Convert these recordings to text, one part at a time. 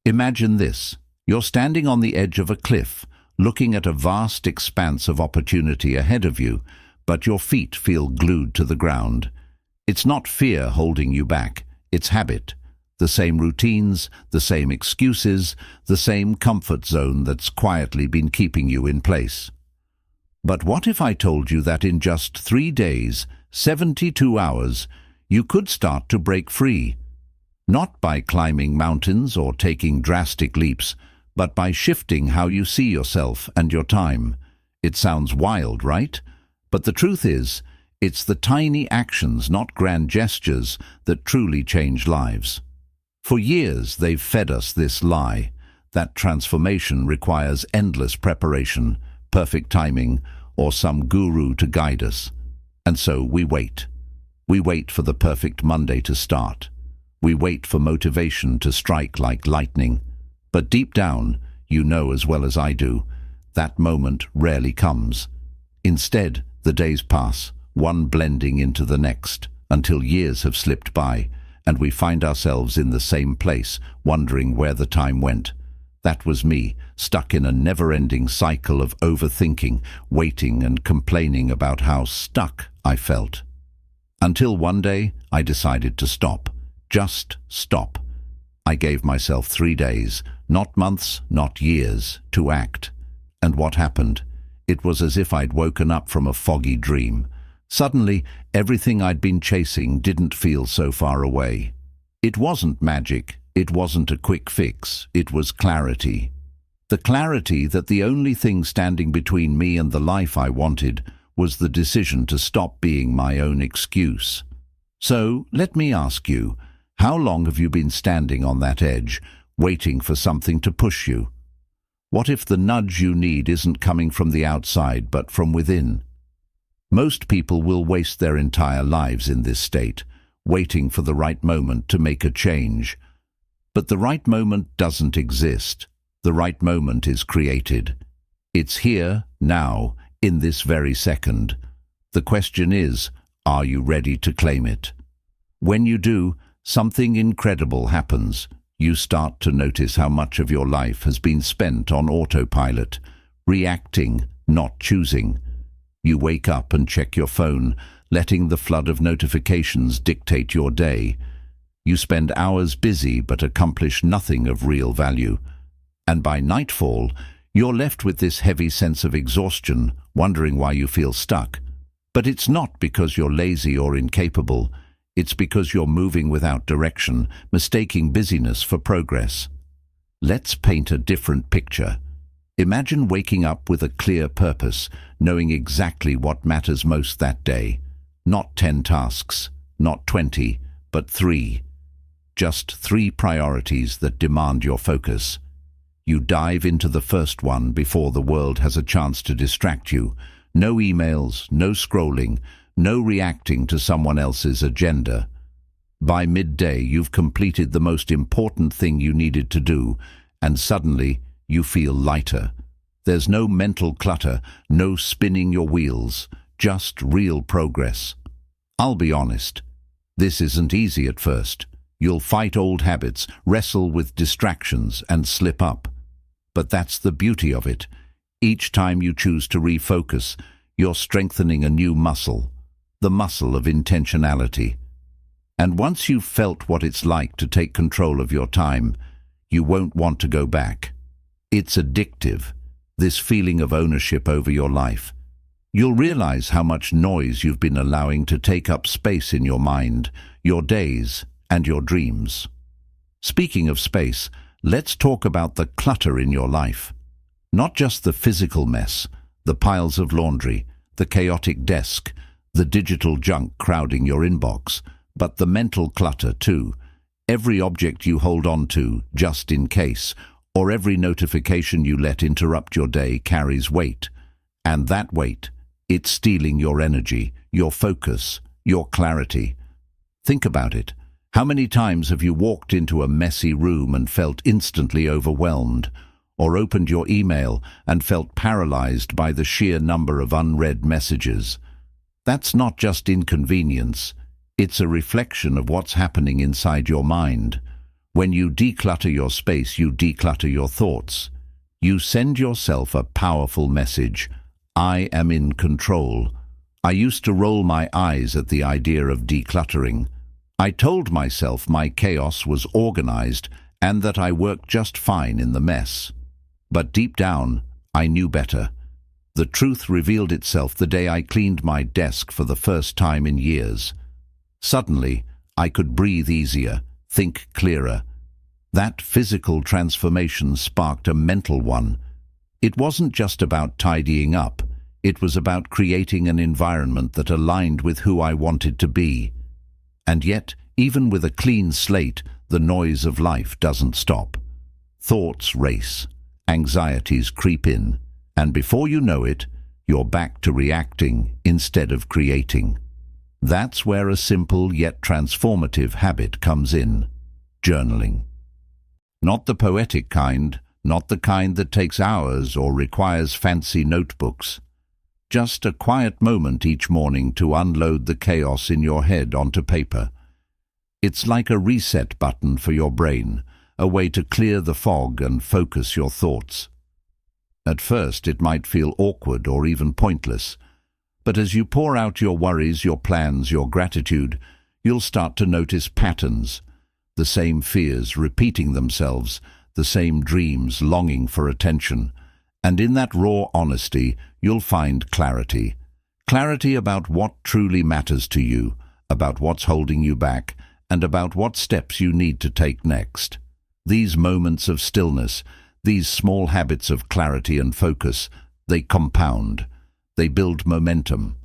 Imagine this. You're standing on the edge of a cliff, looking at a vast expanse of opportunity ahead of you, but your feet feel glued to the ground. It's not fear holding you back, it's habit. The same routines, the same excuses, the same comfort zone that's quietly been keeping you in place. But what if I told you that in just 3 days, 72 hours, you could start to break free? Not by climbing mountains or taking drastic leaps, but by shifting how you see yourself and your time. It sounds wild, right? But the truth is, it's the tiny actions, not grand gestures, that truly change lives. For years they've fed us this lie, that transformation requires endless preparation, perfect timing, or some guru to guide us. And so we wait. We wait for the perfect Monday to start. We wait for motivation to strike like lightning. But deep down, you know as well as I do, that moment rarely comes. Instead, the days pass, one blending into the next, until years have slipped by, and we find ourselves in the same place, wondering where the time went. That was me, stuck in a never-ending cycle of overthinking, waiting and complaining about how stuck I felt. Until one day, I decided to stop. Just stop. I gave myself 3 days, not months, not years, to act. And what happened? It was as if I'd woken up from a foggy dream. Suddenly, everything I'd been chasing didn't feel so far away. It wasn't magic, it wasn't a quick fix, it was clarity. The clarity that the only thing standing between me and the life I wanted was the decision to stop being my own excuse. So, let me ask you, how long have you been standing on that edge, waiting for something to push you? What if the nudge you need isn't coming from the outside, but from within? Most people will waste their entire lives in this state, waiting for the right moment to make a change. But the right moment doesn't exist. The right moment is created. It's here, now, in this very second. The question is, are you ready to claim it? When you do, something incredible happens. You start to notice how much of your life has been spent on autopilot, reacting, not choosing. You wake up and check your phone, letting the flood of notifications dictate your day. You spend hours busy but accomplish nothing of real value. And by nightfall, you're left with this heavy sense of exhaustion, wondering why you feel stuck. But it's not because you're lazy or incapable. It's because you're moving without direction, mistaking busyness for progress. Let's paint a different picture. Imagine waking up with a clear purpose, knowing exactly what matters most that day. Not 10 tasks, not 20, but 3. Just 3 priorities that demand your focus. You dive into the first one before the world has a chance to distract you. No emails, no scrolling, no reacting to someone else's agenda. By midday, you've completed the most important thing you needed to do, and suddenly you feel lighter. There's no mental clutter, no spinning your wheels, just real progress. I'll be honest, this isn't easy at first. You'll fight old habits, wrestle with distractions, and slip up. But that's the beauty of it. Each time you choose to refocus, you're strengthening a new muscle, the muscle of intentionality. And once you've felt what it's like to take control of your time, you won't want to go back. It's addictive, this feeling of ownership over your life. You'll realize how much noise you've been allowing to take up space in your mind, your days, and your dreams. Speaking of space, let's talk about the clutter in your life. Not just the physical mess, the piles of laundry, the chaotic desk, the digital junk crowding your inbox, but the mental clutter too. Every object you hold on to, just in case, or every notification you let interrupt your day carries weight. And that weight, it's stealing your energy, your focus, your clarity. Think about it. How many times have you walked into a messy room and felt instantly overwhelmed, or opened your email and felt paralyzed by the sheer number of unread messages? That's not just inconvenience, it's a reflection of what's happening inside your mind. When you declutter your space, you declutter your thoughts. You send yourself a powerful message: I am in control. I used to roll my eyes at the idea of decluttering. I told myself my chaos was organized and that I worked just fine in the mess. But deep down, I knew better. The truth revealed itself the day I cleaned my desk for the first time in years. Suddenly, I could breathe easier, think clearer. That physical transformation sparked a mental one. It wasn't just about tidying up. It was about creating an environment that aligned with who I wanted to be. And yet, even with a clean slate, the noise of life doesn't stop. Thoughts race, anxieties creep in, and before you know it, you're back to reacting instead of creating. That's where a simple yet transformative habit comes in: journaling. Not the poetic kind, not the kind that takes hours or requires fancy notebooks. Just a quiet moment each morning to unload the chaos in your head onto paper. It's like a reset button for your brain, a way to clear the fog and focus your thoughts. At first, it might feel awkward or even pointless, but as you pour out your worries, your plans, your gratitude, you'll start to notice patterns. The same fears repeating themselves, the same dreams longing for attention. And in that raw honesty, you'll find clarity. Clarity about what truly matters to you, about what's holding you back, and about what steps you need to take next. These moments of stillness, these small habits of clarity and focus, they compound. They build momentum.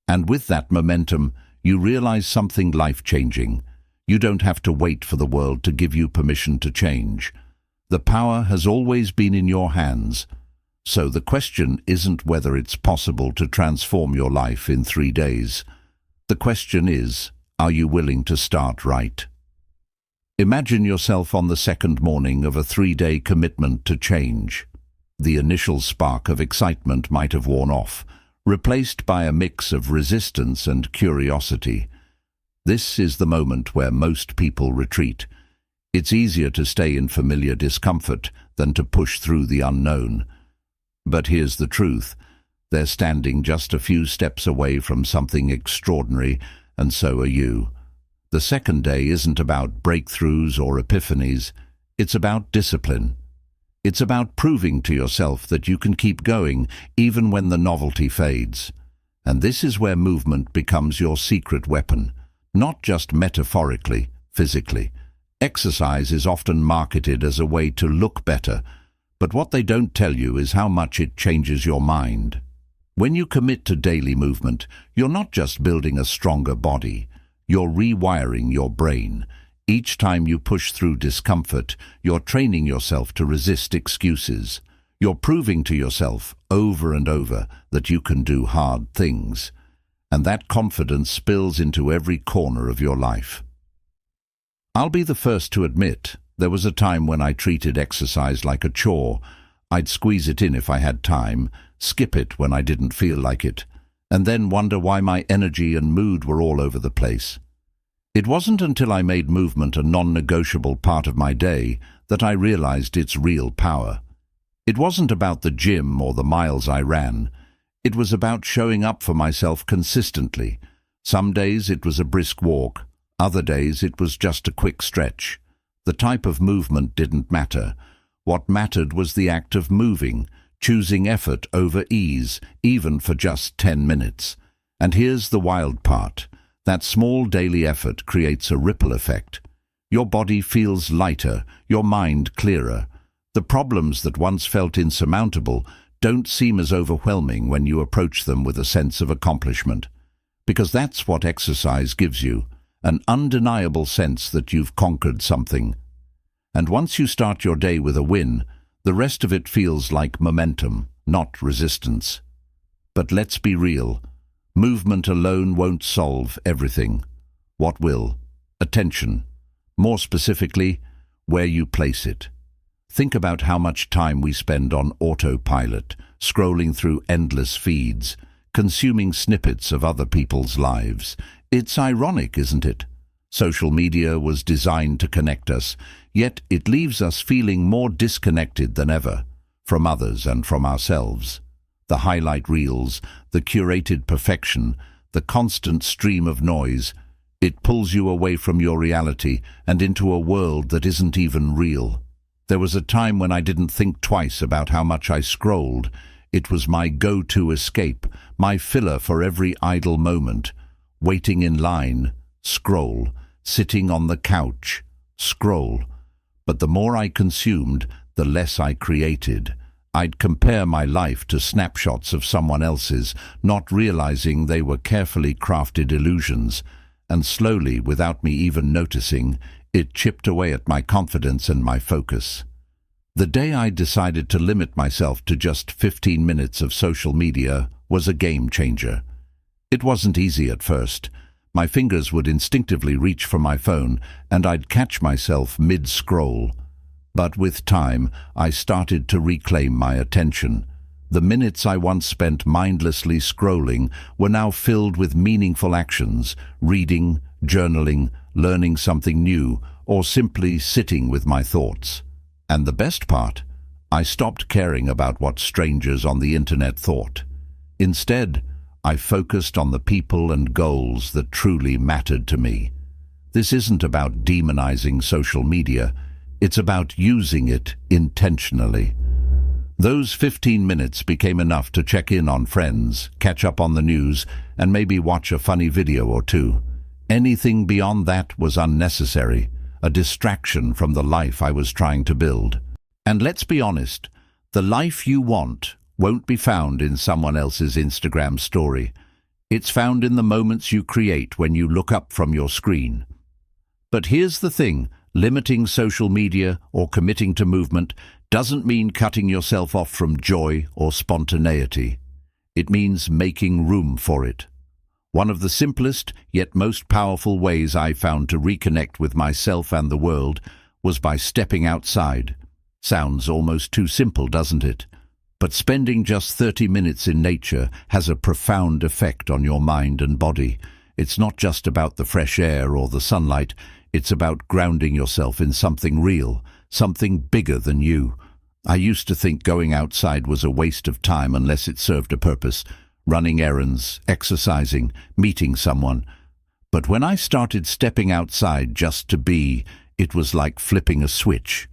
And with that momentum, you realize something life-changing. You don't have to wait for the world to give you permission to change. The power has always been in your hands. So the question isn't whether it's possible to transform your life in 3 days. The question is, are you willing to start right? Imagine yourself on the second morning of a 3-day commitment to change. The initial spark of excitement might have worn off, replaced by a mix of resistance and curiosity. This is the moment where most people retreat. It's easier to stay in familiar discomfort than to push through the unknown. But here's the truth. They're standing just a few steps away from something extraordinary, and so are you. The second day isn't about breakthroughs or epiphanies. It's about discipline. It's about proving to yourself that you can keep going even when the novelty fades. And this is where movement becomes your secret weapon, not just metaphorically, physically. Exercise is often marketed as a way to look better, but what they don't tell you is how much it changes your mind. When you commit to daily movement, you're not just building a stronger body, you're rewiring your brain. Each time you push through discomfort, you're training yourself to resist excuses. You're proving to yourself over and over that you can do hard things. And that confidence spills into every corner of your life. I'll be the first to admit, there was a time when I treated exercise like a chore. I'd squeeze it in if I had time, skip it when I didn't feel like it, and then wonder why my energy and mood were all over the place. It wasn't until I made movement a non-negotiable part of my day that I realized its real power. It wasn't about the gym or the miles I ran. It was about showing up for myself consistently. Some days it was a brisk walk. Other days it was just a quick stretch. The type of movement didn't matter. What mattered was the act of moving, choosing effort over ease, even for just 10 minutes. And here's the wild part. That small daily effort creates a ripple effect. Your body feels lighter, your mind clearer. The problems that once felt insurmountable don't seem as overwhelming when you approach them with a sense of accomplishment. Because that's what exercise gives you, an undeniable sense that you've conquered something. And once you start your day with a win, the rest of it feels like momentum, not resistance. But let's be real. Movement alone won't solve everything. What will? Attention. More specifically, where you place it. Think about how much time we spend on autopilot, scrolling through endless feeds, consuming snippets of other people's lives. It's ironic, isn't it? Social media was designed to connect us, yet it leaves us feeling more disconnected than ever, from others and from ourselves. The highlight reels, the curated perfection, the constant stream of noise, it pulls you away from your reality and into a world that isn't even real. There was a time when I didn't think twice about how much I scrolled. It was my go-to escape, my filler for every idle moment. Waiting in line, scroll. Sitting on the couch, scroll. But the more I consumed, the less I created. I'd compare my life to snapshots of someone else's, not realizing they were carefully crafted illusions. And slowly, without me even noticing, it chipped away at my confidence and my focus. The day I decided to limit myself to just 15 minutes of social media was a game changer. It wasn't easy at first. My fingers would instinctively reach for my phone, and I'd catch myself mid-scroll. But with time, I started to reclaim my attention. The minutes I once spent mindlessly scrolling were now filled with meaningful actions, reading, journaling, learning something new, or simply sitting with my thoughts. And the best part, I stopped caring about what strangers on the internet thought. Instead, I focused on the people and goals that truly mattered to me. This isn't about demonizing social media, it's about using it intentionally. Those 15 minutes became enough to check in on friends, catch up on the news, and maybe watch a funny video or two. Anything beyond that was unnecessary, a distraction from the life I was trying to build. And let's be honest, the life you want won't be found in someone else's Instagram story. It's found in the moments you create when you look up from your screen. But here's the thing, limiting social media or committing to movement doesn't mean cutting yourself off from joy or spontaneity. It means making room for it. One of the simplest yet most powerful ways I found to reconnect with myself and the world was by stepping outside. Sounds almost too simple, doesn't it? But spending just 30 minutes in nature has a profound effect on your mind and body. It's not just about the fresh air or the sunlight, it's about grounding yourself in something real, something bigger than you. I used to think going outside was a waste of time unless it served a purpose, running errands, exercising, meeting someone. But when I started stepping outside just to be, it was like flipping a switch.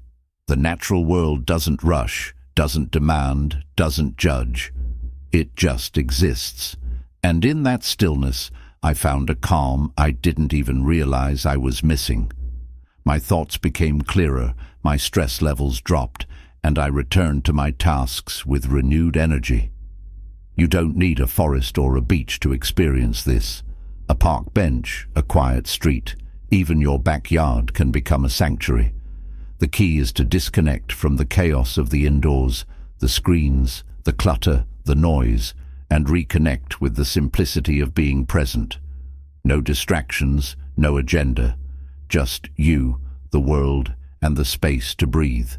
The natural world doesn't rush, doesn't demand, doesn't judge. It just exists. And in that stillness, I found a calm I didn't even realize I was missing. My thoughts became clearer, my stress levels dropped, and I returned to my tasks with renewed energy. You don't need a forest or a beach to experience this. A park bench, a quiet street, even your backyard can become a sanctuary. The key is to disconnect from the chaos of the indoors, the screens, the clutter, the noise, and reconnect with the simplicity of being present. No distractions, no agenda. Just you, the world, and the space to breathe.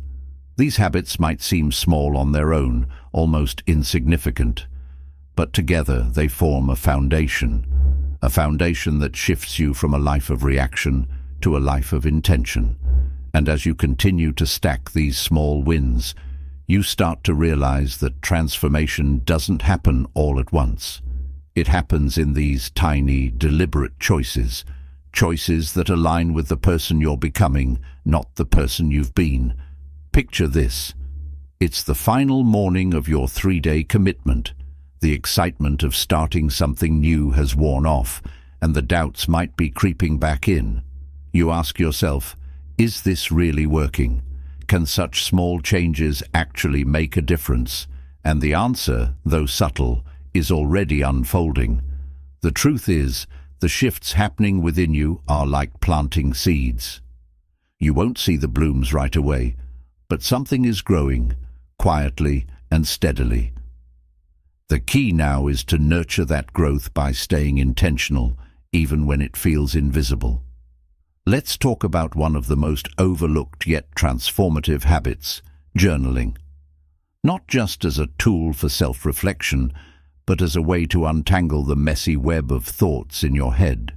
These habits might seem small on their own, almost insignificant, but together they form a foundation that shifts you from a life of reaction to a life of intention. And as you continue to stack these small wins, you start to realize that transformation doesn't happen all at once. It happens in these tiny, deliberate choices that align with the person you're becoming, not the person you've been. Picture this. It's the final morning of your 3-day commitment. The excitement of starting something new has worn off, and the doubts might be creeping back in. You ask yourself, is this really working? Can such small changes actually make a difference? And the answer, though subtle, is already unfolding. The truth is, the shifts happening within you are like planting seeds. You won't see the blooms right away, but something is growing, quietly and steadily. The key now is to nurture that growth by staying intentional, even when it feels invisible. Let's talk about one of the most overlooked yet transformative habits, journaling. Not just as a tool for self-reflection, but as a way to untangle the messy web of thoughts in your head.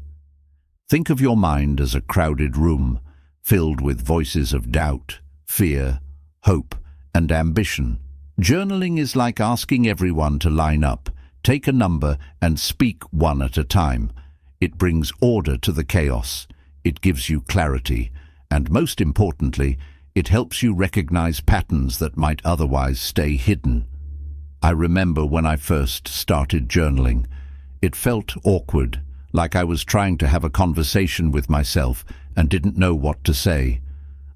Think of your mind as a crowded room, filled with voices of doubt, fear, hope, and ambition. Journaling is like asking everyone to line up, take a number, and speak one at a time. It brings order to the chaos. It gives you clarity, and most importantly, it helps you recognize patterns that might otherwise stay hidden. I remember when I first started journaling. It felt awkward, like I was trying to have a conversation with myself and didn't know what to say.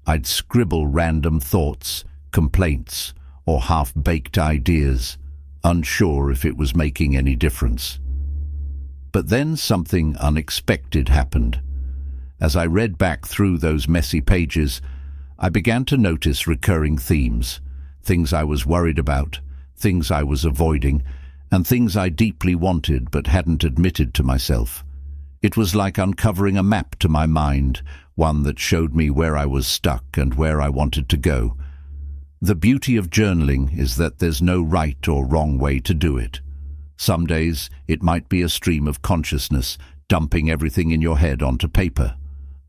I'd scribble random thoughts, complaints, or half-baked ideas, unsure if it was making any difference. But then something unexpected happened. As I read back through those messy pages, I began to notice recurring themes, things I was worried about, things I was avoiding, and things I deeply wanted but hadn't admitted to myself. It was like uncovering a map to my mind, one that showed me where I was stuck and where I wanted to go. The beauty of journaling is that there's no right or wrong way to do it. Some days it might be a stream of consciousness, dumping everything in your head onto paper.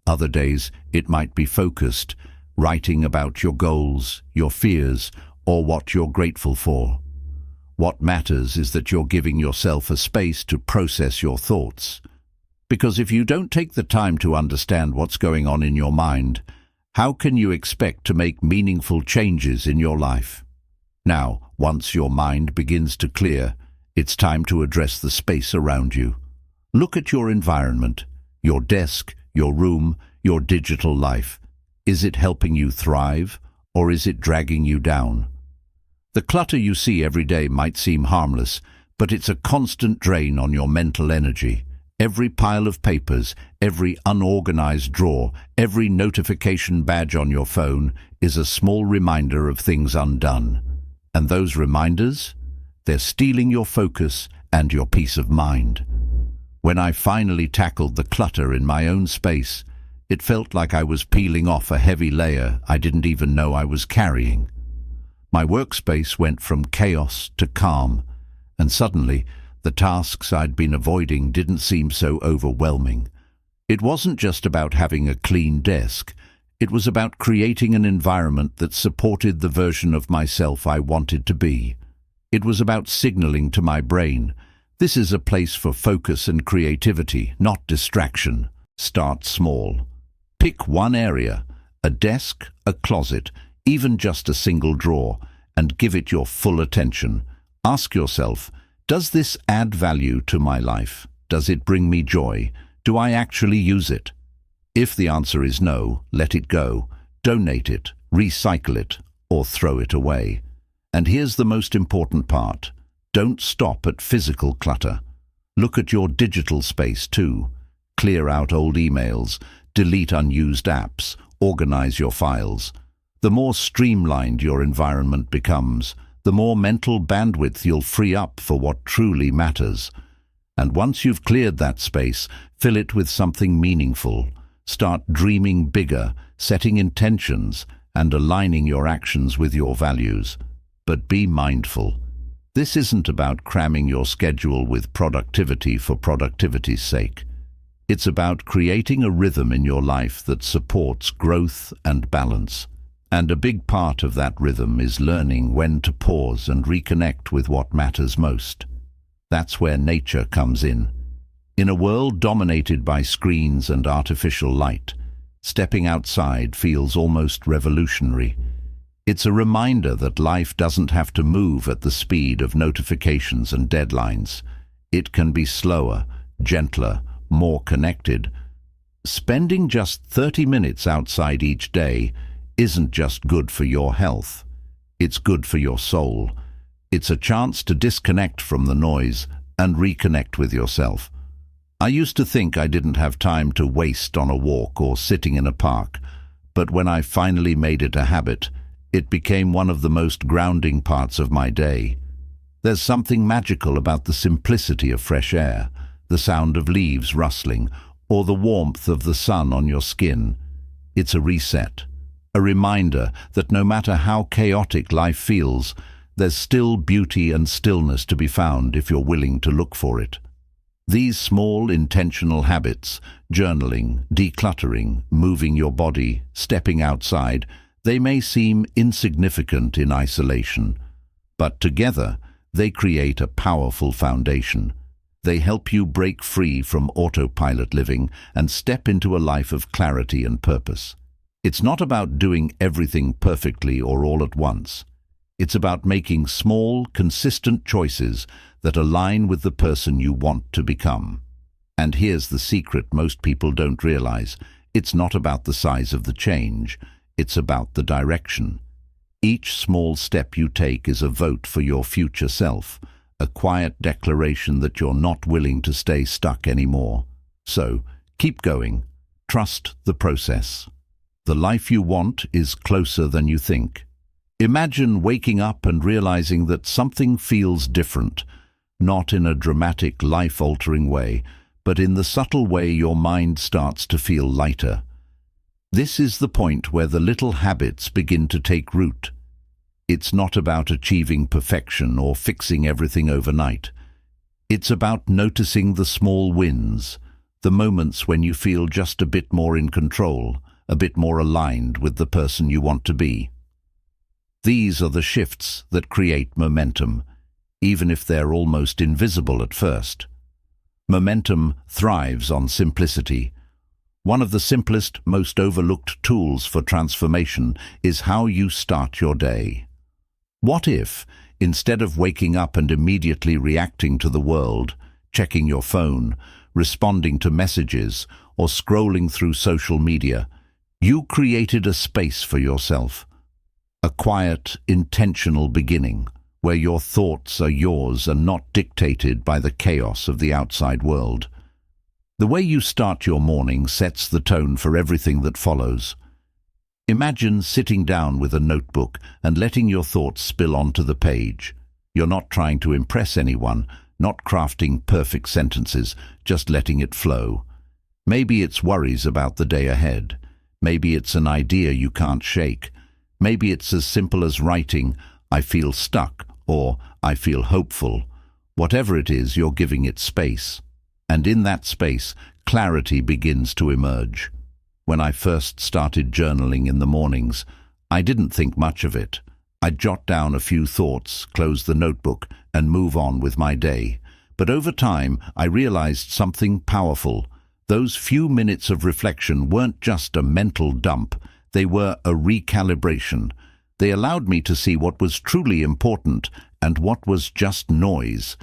Other days it might be focused, writing about your goals, your fears, or what you're grateful for. What matters is that you're giving yourself a space to process your thoughts. Because if you don't take the time to understand what's going on in your mind, how can you expect to make meaningful changes in your life? Now, once your mind begins to clear, it's time to address the space around you. Look at your environment, your desk, your room, your digital life. Is it helping you thrive, or is it dragging you down? The clutter you see every day might seem harmless, but it's a constant drain on your mental energy. Every pile of papers, every unorganized drawer, every notification badge on your phone is a small reminder of things undone. And those reminders? They're stealing your focus and your peace of mind. When I finally tackled the clutter in my own space, it felt like I was peeling off a heavy layer I didn't even know I was carrying. My workspace went from chaos to calm, and suddenly the tasks I'd been avoiding didn't seem so overwhelming. It wasn't just about having a clean desk. It was about creating an environment that supported the version of myself I wanted to be. It was about signaling to my brain, this is a place for focus and creativity, not distraction. Start small. Pick one area, a desk, a closet, even just a single drawer, and give it your full attention. Ask yourself, does this add value to my life? Does it bring me joy? Do I actually use it? If the answer is no, let it go. Donate it, recycle it, or throw it away. And here's the most important part. Don't stop at physical clutter. Look at your digital space too. Clear out old emails, delete unused apps, organize your files. The more streamlined your environment becomes, the more mental bandwidth you'll free up for what truly matters. And once you've cleared that space, fill it with something meaningful. Start dreaming bigger, setting intentions, and aligning your actions with your values. But be mindful. This isn't about cramming your schedule with productivity for productivity's sake. It's about creating a rhythm in your life that supports growth and balance. And a big part of that rhythm is learning when to pause and reconnect with what matters most. That's where nature comes in. In a world dominated by screens and artificial light, stepping outside feels almost revolutionary. It's a reminder that life doesn't have to move at the speed of notifications and deadlines. It can be slower, gentler, more connected. Spending just 30 minutes outside each day isn't just good for your health. It's good for your soul. It's a chance to disconnect from the noise and reconnect with yourself. I used to think I didn't have time to waste on a walk or sitting in a park, but when I finally made it a habit, it became one of the most grounding parts of my day. There's something magical about the simplicity of fresh air, the sound of leaves rustling, or the warmth of the sun on your skin. It's a reset. A reminder that no matter how chaotic life feels, there's still beauty and stillness to be found if you're willing to look for it. These small, intentional habits, journaling, decluttering, moving your body, stepping outside, they may seem insignificant in isolation, but together they create a powerful foundation. They help you break free from autopilot living and step into a life of clarity and purpose. It's not about doing everything perfectly or all at once. It's about making small, consistent choices that align with the person you want to become. And here's the secret most people don't realize. It's not about the size of the change. It's about the direction. Each small step you take is a vote for your future self, a quiet declaration that you're not willing to stay stuck anymore. So, keep going. Trust the process. The life you want is closer than you think. Imagine waking up and realizing that something feels different, not in a dramatic, life-altering way, but in the subtle way your mind starts to feel lighter. This is the point where the little habits begin to take root. It's not about achieving perfection or fixing everything overnight. It's about noticing the small wins, the moments when you feel just a bit more in control, a bit more aligned with the person you want to be. These are the shifts that create momentum, even if they're almost invisible at first. Momentum thrives on simplicity. One of the simplest, most overlooked tools for transformation is how you start your day. What if, instead of waking up and immediately reacting to the world, checking your phone, responding to messages, or scrolling through social media, you created a space for yourself? A quiet, intentional beginning, where your thoughts are yours and not dictated by the chaos of the outside world. The way you start your morning sets the tone for everything that follows. Imagine sitting down with a notebook and letting your thoughts spill onto the page. You're not trying to impress anyone, not crafting perfect sentences, just letting it flow. Maybe it's worries about the day ahead. Maybe it's an idea you can't shake. Maybe it's as simple as writing, "I feel stuck," or "I feel hopeful." Whatever it is, you're giving it space. And in that space, clarity begins to emerge. When I first started journaling in the mornings, I didn't think much of it. I'd jot down a few thoughts, close the notebook, and move on with my day. But over time, I realized something powerful. Those few minutes of reflection weren't just a mental dump. They were a recalibration. They allowed me to see what was truly important and what was just noise.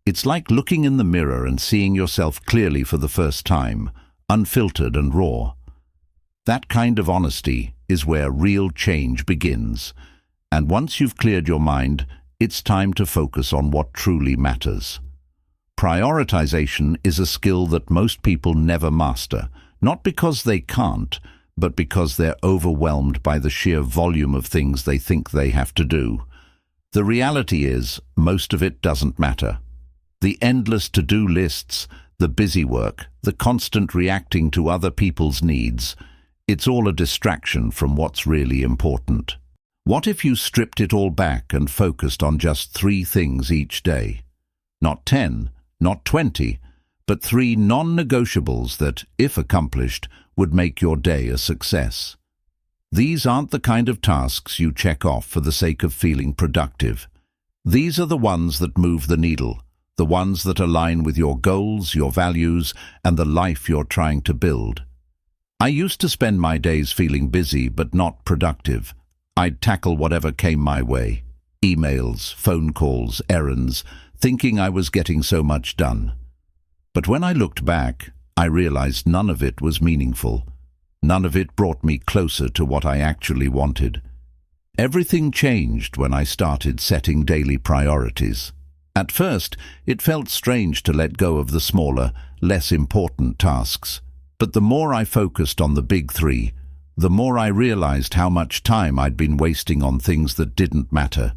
It's like looking in the mirror and seeing yourself clearly for the first time, unfiltered and raw. That kind of honesty is where real change begins. And once you've cleared your mind, it's time to focus on what truly matters. Prioritization is a skill that most people never master, not because they can't, but because they're overwhelmed by the sheer volume of things they think they have to do. The reality is, most of it doesn't matter. The endless to-do lists, the busy work, the constant reacting to other people's needs, it's all a distraction from what's really important. What if you stripped it all back and focused on just 3 things each day? Not 10, not 20, but 3 non-negotiables that, if accomplished, would make your day a success. These aren't the kind of tasks you check off for the sake of feeling productive. These are the ones that move the needle, the ones that align with your goals, your values, and the life you're trying to build. I used to spend my days feeling busy but not productive. I'd tackle whatever came my way. Emails, phone calls, errands, thinking I was getting so much done. But when I looked back, I realized none of it was meaningful. None of it brought me closer to what I actually wanted. Everything changed when I started setting daily priorities. At first, it felt strange to let go of the smaller, less important tasks. But the more I focused on the big 3, the more I realized how much time I'd been wasting on things that didn't matter.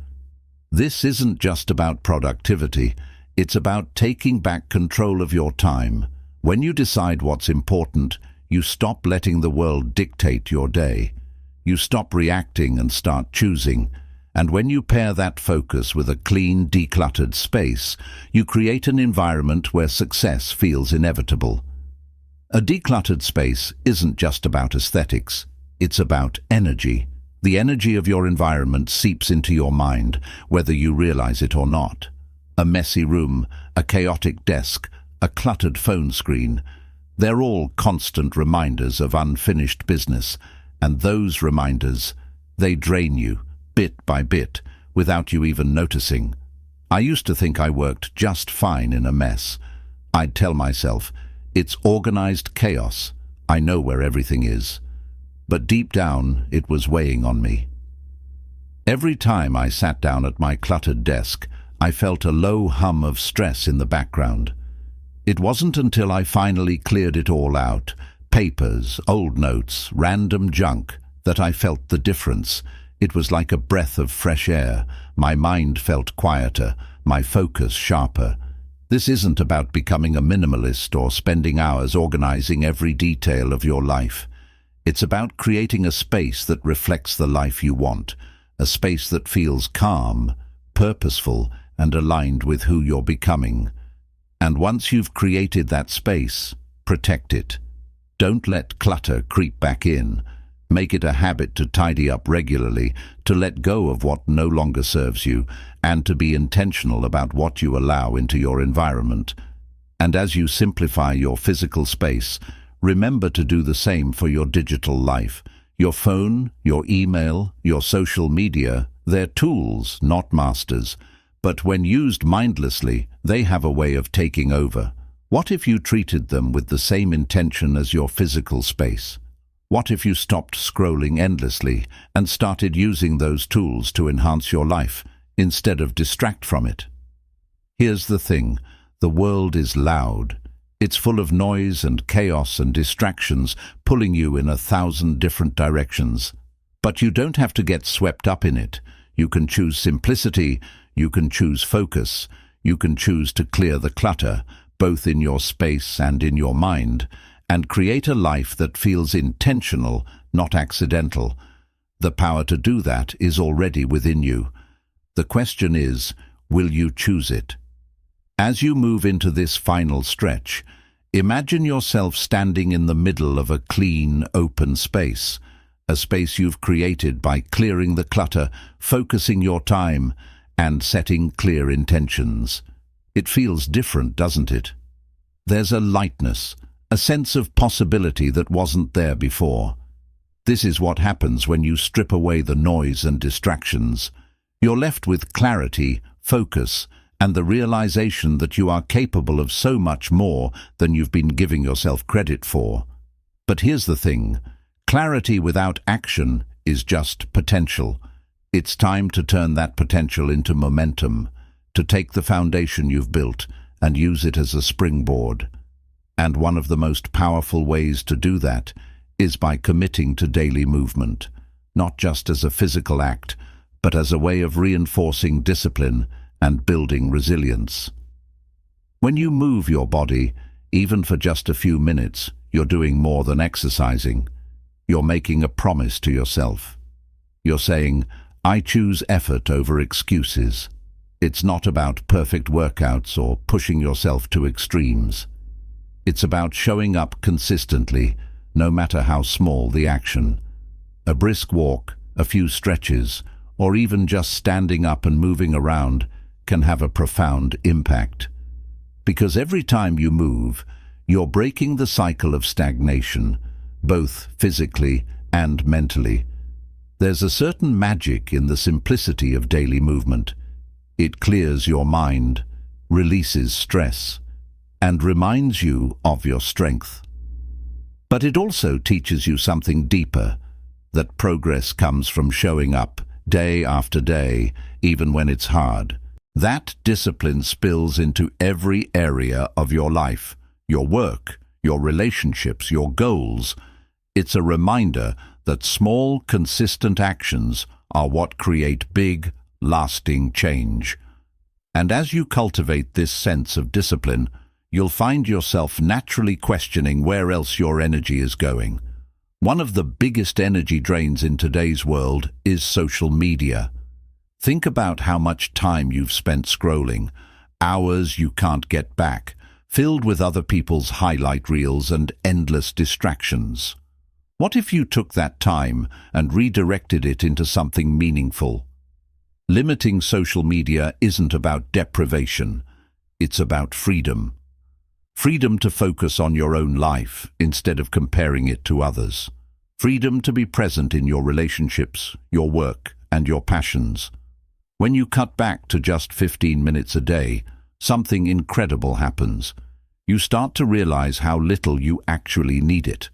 This isn't just about productivity. It's about taking back control of your time. When you decide what's important, you stop letting the world dictate your day. You stop reacting and start choosing. And when you pair that focus with a clean, decluttered space, you create an environment where success feels inevitable. A decluttered space isn't just about aesthetics, it's about energy. The energy of your environment seeps into your mind, whether you realize it or not. A messy room, a chaotic desk, a cluttered phone screen, they're all constant reminders of unfinished business, and those reminders, they drain you, bit by bit, without you even noticing. I used to think I worked just fine in a mess. I'd tell myself, it's organized chaos, I know where everything is. But deep down, it was weighing on me. Every time I sat down at my cluttered desk, I felt a low hum of stress in the background. It wasn't until I finally cleared it all out, papers, old notes, random junk, that I felt the difference. It was like a breath of fresh air. My mind felt quieter, my focus sharper. This isn't about becoming a minimalist or spending hours organizing every detail of your life. It's about creating a space that reflects the life you want, a space that feels calm, purposeful, and aligned with who you're becoming. And once you've created that space, protect it. Don't let clutter creep back in. Make it a habit to tidy up regularly, to let go of what no longer serves you, and to be intentional about what you allow into your environment. And as you simplify your physical space, remember to do the same for your digital life. Your phone, your email, your social media, they're tools, not masters. But when used mindlessly, they have a way of taking over. What if you treated them with the same intention as your physical space? What if you stopped scrolling endlessly and started using those tools to enhance your life instead of distract from it? Here's the thing, the world is loud. It's full of noise and chaos and distractions, pulling you in 1,000 different directions. But you don't have to get swept up in it. You can choose simplicity, you can choose focus, you can choose to clear the clutter, both in your space and in your mind, and create a life that feels intentional, not accidental. The power to do that is already within you. The question is, will you choose it? As you move into this final stretch, imagine yourself standing in the middle of a clean, open space, a space you've created by clearing the clutter, focusing your time, and setting clear intentions. It feels different, doesn't it? There's a lightness, a sense of possibility that wasn't there before. This is what happens when you strip away the noise and distractions. You're left with clarity, focus, and the realization that you are capable of so much more than you've been giving yourself credit for. But here's the thing, clarity without action is just potential. It's time to turn that potential into momentum, to take the foundation you've built and use it as a springboard. And one of the most powerful ways to do that is by committing to daily movement, not just as a physical act, but as a way of reinforcing discipline and building resilience. When you move your body, even for just a few minutes, you're doing more than exercising. You're making a promise to yourself. You're saying, I choose effort over excuses. It's not about perfect workouts or pushing yourself to extremes. It's about showing up consistently, no matter how small the action. A brisk walk, a few stretches, or even just standing up and moving around can have a profound impact. Because every time you move, you're breaking the cycle of stagnation, both physically and mentally. There's a certain magic in the simplicity of daily movement. It clears your mind, releases stress, and reminds you of your strength. But it also teaches you something deeper, that progress comes from showing up day after day, even when it's hard. That discipline spills into every area of your life, your work, your relationships, your goals. It's a reminder that small, consistent actions are what create big, lasting change. And as you cultivate this sense of discipline, you'll find yourself naturally questioning where else your energy is going. One of the biggest energy drains in today's world is social media. Think about how much time you've spent scrolling, hours you can't get back, filled with other people's highlight reels and endless distractions. What if you took that time and redirected it into something meaningful? Limiting social media isn't about deprivation, it's about freedom. Freedom to focus on your own life instead of comparing it to others. Freedom to be present in your relationships, your work, and your passions. When you cut back to just 15 minutes a day, something incredible happens. You start to realize how little you actually need it.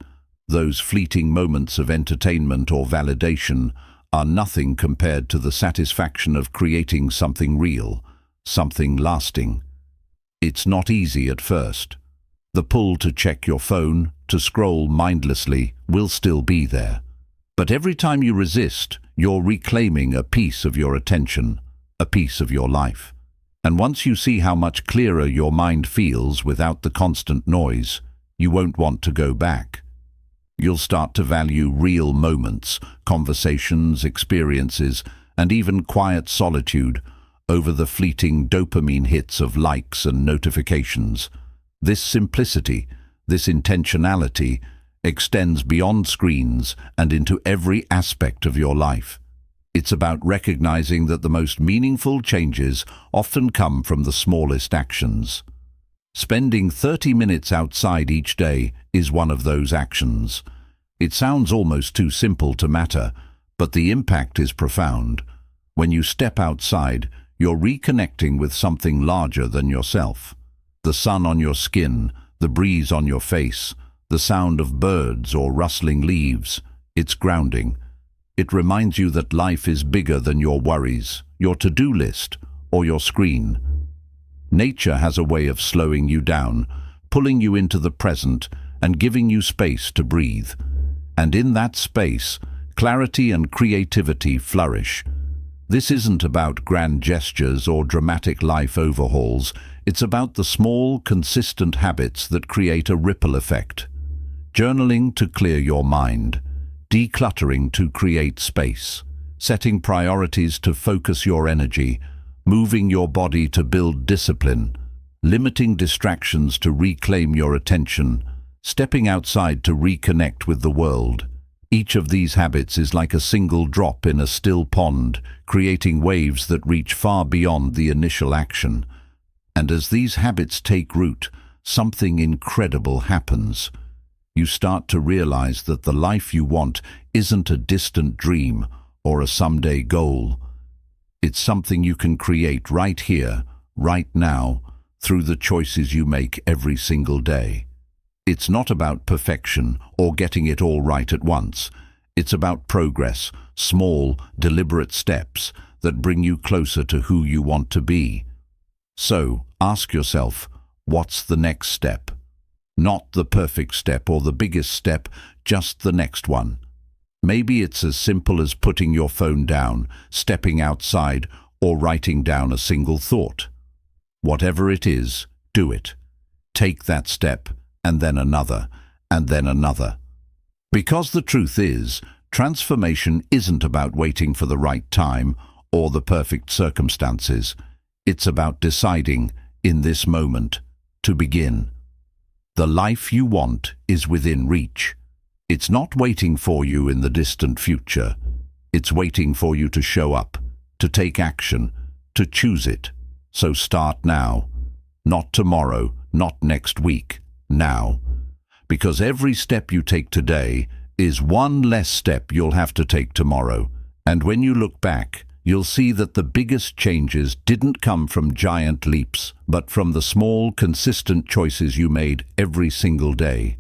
Those fleeting moments of entertainment or validation are nothing compared to the satisfaction of creating something real, something lasting. It's not easy at first. The pull to check your phone, to scroll mindlessly, will still be there. But every time you resist, you're reclaiming a piece of your attention, a piece of your life. And once you see how much clearer your mind feels without the constant noise, you won't want to go back. You'll start to value real moments, conversations, experiences, and even quiet solitude over the fleeting dopamine hits of likes and notifications. This simplicity, this intentionality, extends beyond screens and into every aspect of your life. It's about recognizing that the most meaningful changes often come from the smallest actions. Spending 30 minutes outside each day is one of those actions. It sounds almost too simple to matter, but the impact is profound. When you step outside, you're reconnecting with something larger than yourself. The sun on your skin, the breeze on your face, the sound of birds or rustling leaves, it's grounding. It reminds you that life is bigger than your worries, your to-do list, or your screen. Nature has a way of slowing you down, pulling you into the present, and giving you space to breathe. And in that space, clarity and creativity flourish. This isn't about grand gestures or dramatic life overhauls. It's about the small, consistent habits that create a ripple effect. Journaling to clear your mind, decluttering to create space, setting priorities to focus your energy, moving your body to build discipline, limiting distractions to reclaim your attention, stepping outside to reconnect with the world. Each of these habits is like a single drop in a still pond, creating waves that reach far beyond the initial action. And as these habits take root, something incredible happens. You start to realize that the life you want isn't a distant dream or a someday goal. It's something you can create right here, right now, through the choices you make every single day. It's not about perfection or getting it all right at once. It's about progress, small, deliberate steps that bring you closer to who you want to be. So, ask yourself, what's the next step? Not the perfect step or the biggest step, just the next one. Maybe it's as simple as putting your phone down, stepping outside, or writing down a single thought. Whatever it is, do it. Take that step, and then another, and then another. Because the truth is, transformation isn't about waiting for the right time or the perfect circumstances. It's about deciding, in this moment, to begin. The life you want is within reach. It's not waiting for you in the distant future. It's waiting for you to show up, to take action, to choose it. So start now. Not tomorrow, not next week. Now. Because every step you take today is one less step you'll have to take tomorrow. And when you look back, you'll see that the biggest changes didn't come from giant leaps, but from the small, consistent choices you made every single day.